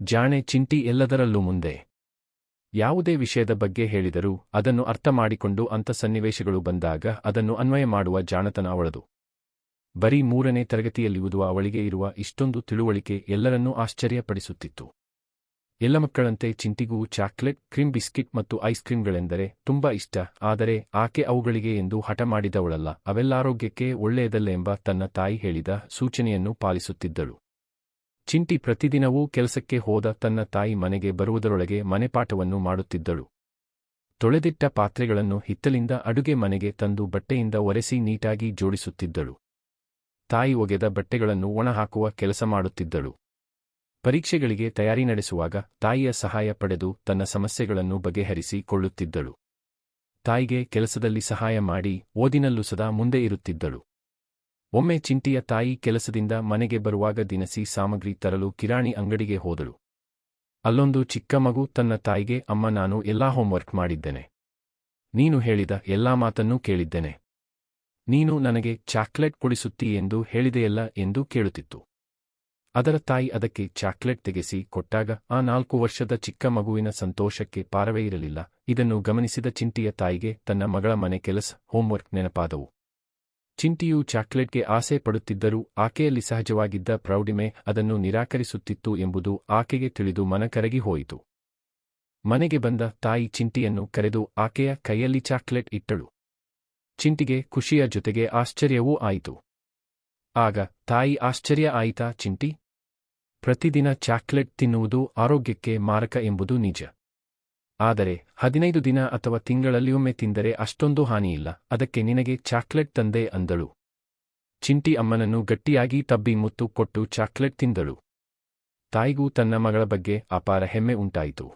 ಜಾಣೆ ಚಿಂಟಿ ಎಲ್ಲದರಲ್ಲೂ ಮುಂದೆ. ಯಾವುದೇ ವಿಷಯದ ಬಗ್ಗೆ ಹೇಳಿದರೂ ಅದನ್ನು ಅರ್ಥ ಮಾಡಿಕೊಂಡು ಅಂಥ ಸನ್ನಿವೇಶಗಳು ಬಂದಾಗ ಅದನ್ನು ಅನ್ವಯ ಮಾಡುವ ಜಾಣತನ ಅವಳದು. ಬರೀ 3ನೇ ತರಗತಿಯಲ್ಲಿರುವುದು ಅವಳಿಗೆ ಇರುವ ಇಷ್ಟೊಂದು ತಿಳುವಳಿಕೆ ಎಲ್ಲರನ್ನೂ ಆಶ್ಚರ್ಯಪಡಿಸುತ್ತಿತ್ತು. ಎಲ್ಲ ಮಕ್ಕಳಂತೆ ಚಿಂಟಿಗೂ ಚಾಕ್ಲೇಟ್, ಕ್ರೀಮ್ ಬಿಸ್ಕಿಟ್ ಮತ್ತು ಐಸ್ ಕ್ರೀಮ್ಗಳೆಂದರೆ ತುಂಬ ಇಷ್ಟ. ಆದರೆ ಆಕೆ ಅವುಗಳಿಗೆ ಎಂದು ಹಠ ಮಾಡಿದವಳಲ್ಲ. ಅವೆಲ್ಲಾರೋಗ್ಯಕ್ಕೆ ಒಳ್ಳೆಯದಲ್ಲೆಂಬ ತನ್ನ ತಾಯಿ ಹೇಳಿದ ಸೂಚನೆಯನ್ನು ಪಾಲಿಸುತ್ತಿದ್ದಳು. ಚಿಂಟಿ ಪ್ರತಿದಿನವೂ ಕೆಲಸಕ್ಕೆ ಹೋದ ತನ್ನ ತಾಯಿ ಮನೆಗೆ ಬರುವುದರೊಳಗೆ ಮನೆಪಾಠವನ್ನು ಮಾಡುತ್ತಿದ್ದಳು. ತೊಳೆದಿಟ್ಟ ಪಾತ್ರೆಗಳನ್ನು ಹಿತ್ತಲಿಂದ ಅಡುಗೆ ಮನೆಗೆ ತಂದು ಬಟ್ಟೆಯಿಂದ ಒರೆಸಿ ನೀಟಾಗಿ ಜೋಡಿಸುತ್ತಿದ್ದಳು. ತಾಯಿ ಒಗೆದ ಬಟ್ಟೆಗಳನ್ನು ಒಣಹಾಕುವ ಕೆಲಸ ಮಾಡುತ್ತಿದ್ದಳು. ಪರೀಕ್ಷೆಗಳಿಗೆ ತಯಾರಿ ನಡೆಸುವಾಗ ತಾಯಿಯ ಸಹಾಯ ಪಡೆದು ತನ್ನ ಸಮಸ್ಯೆಗಳನ್ನು ಬಗೆಹರಿಸಿ ಕೊಳ್ಳುತ್ತಿದ್ದಳು. ತಾಯಿಗೆ ಕೆಲಸದಲ್ಲಿ ಸಹಾಯ ಮಾಡಿ ಓದಿನಲ್ಲೂ ಸದಾ ಮುಂದೆ ಇರುತ್ತಿದ್ದಳು. ಒಮ್ಮೆ ಚಿಂಟಿಯ ತಾಯಿ ಕೆಲಸದಿಂದ ಮನೆಗೆ ಬರುವಾಗ ದಿನಸಿ ಸಾಮಗ್ರಿ ತರಲು ಕಿರಾಣಿ ಅಂಗಡಿಗೆ ಹೋದಳು. ಅಲ್ಲೊಂದು ಚಿಕ್ಕ ಮಗು ತನ್ನ ತಾಯಿಗೆ, ಅಮ್ಮ, ನಾನು ಎಲ್ಲಾ ಹೋಂವರ್ಕ್ ಮಾಡಿದ್ದೇನೆ. ನೀನು ಹೇಳಿದ ಎಲ್ಲಾ ಮಾತನ್ನೂ ಕೇಳಿದ್ದೇನೆ. ನೀನು ನನಗೆ ಚಾಕ್ಲೇಟ್ ಕೊಡಿಸುತ್ತೀ ಎಂದು ಹೇಳಿದೆಯಲ್ಲ ಎಂದು ಕೇಳುತ್ತಿತ್ತು. ಅದರ ತಾಯಿ ಅದಕ್ಕೆ ಚಾಕ್ಲೇಟ್ ತೆಗೆಸಿ ಕೊಟ್ಟಾಗ ಆ 4 ವರ್ಷದ ಚಿಕ್ಕ ಮಗುವಿನ ಸಂತೋಷಕ್ಕೆ ಪಾರವೇ ಇರಲಿಲ್ಲ. ಇದನ್ನು ಗಮನಿಸಿದ ಚಿಂಟಿಯ ತಾಯಿಗೆ ತನ್ನ ಮಗಳ ಮನೆ ಕೆಲಸ, ಹೋಂವರ್ಕ್ ನೆನಪಾದವು. ಚಿಂಟಿಯು ಚಾಕ್ಲೇಟ್ಗೆ ಆಸೆ ಪಡುತ್ತಿದ್ದರೂ ಆಕೆಯಲ್ಲಿ ಸಹಜವಾಗಿದ್ದ ಪ್ರೌಢಿಮೆ ಅದನ್ನು ನಿರಾಕರಿಸುತ್ತಿತ್ತು ಎಂಬುದು ಆಕೆಗೆ ತಿಳಿದು ಮನಕರಗಿ ಹೋಯಿತು. ಮನೆಗೆ ಬಂದ ತಾಯಿ ಚಿಂಟಿಯನ್ನು ಕರೆದು ಆಕೆಯ ಕೈಯಲ್ಲಿ ಚಾಕ್ಲೇಟ್ ಇಟ್ಟಳು. ಚಿಂಟಿಗೆ ಖುಷಿಯ ಜೊತೆಗೆ ಆಶ್ಚರ್ಯವೂ ಆಯಿತು. ಆಗ ತಾಯಿ, ಆಶ್ಚರ್ಯ ಆಯಿತಾ ಚಿಂಟಿ? ಪ್ರತಿದಿನ ಚಾಕ್ಲೇಟ್ ತಿನ್ನುವುದು ಆರೋಗ್ಯಕ್ಕೆ ಮಾರಕ ಎಂಬುದು ನಿಜ. ಆದರೆ 15 ದಿನ ಅಥವಾ ತಿಂಗಳಲ್ಲಿಯೊಮ್ಮೆ ತಿಂದರೆ ಅಷ್ಟೊಂದು ಹಾನಿಯಿಲ್ಲ. ಅದಕ್ಕೆ ನಿನಗೆ ಚಾಕ್ಲೇಟ್ ತಂದೆ ಅಂದಳು. ಚಿಂಟಿ ಅಮ್ಮನನ್ನು ಗಟ್ಟಿಯಾಗಿ ತಬ್ಬಿ ಮುತ್ತು ಕೊಟ್ಟು ಚಾಕ್ಲೇಟ್ ತಿಂದಳು. ತಾಯಿಗೂ ತನ್ನ ಮಗಳ ಬಗ್ಗೆ ಅಪಾರ ಹೆಮ್ಮೆ ಉಂಟಾಯಿತು.